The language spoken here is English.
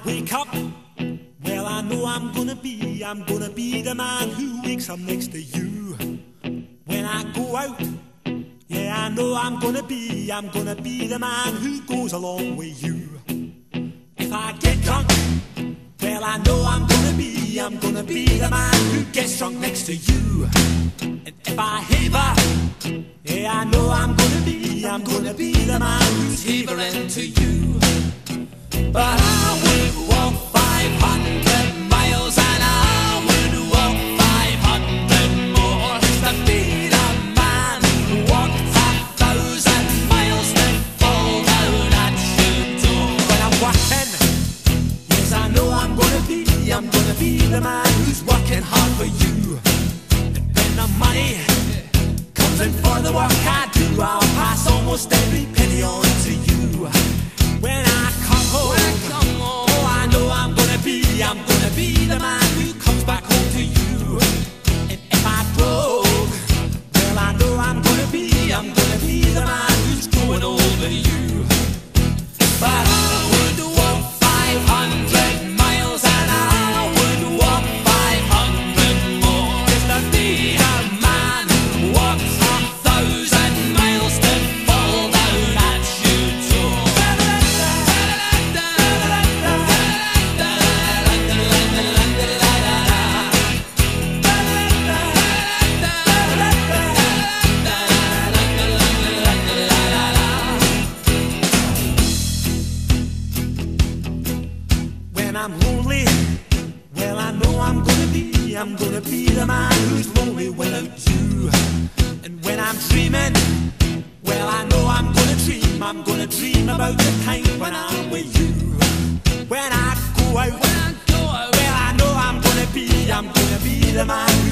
wake up, well, I know I'm gonna be the man who wakes up next to you. When I go out, yeah, I know I'm gonna be the man who goes along with you. If I get drunk, well, I know I'm gonna be the man who gets drunk next to you. And if I haver, yeah, I know I'm gonna be the man who's havering to you. But I would walk 500 miles and I would walk 500 more to be the man who walked 1,000 miles to fall down at your door. When I'm working, yes, I know I'm gonna be the man who's working hard for you. And when the money comes in for the work I do, I'll pass almost every penny on to you. When I come home, oh, I know I'm gonna be the man who comes back home to you. And if I broke, well, I know I'm gonna be the man who's growing over you. But I would walk 500 miles and I would walk 500 more just to be the man who walks 1,000 miles to fall down at your door. When I'm lonely, well, I know I'm gonna be the man who's lonely without you. And when I'm dreaming, well, I know I'm gonna dream about the time when I'm with you. When I go out, well, I know I'm gonna be the man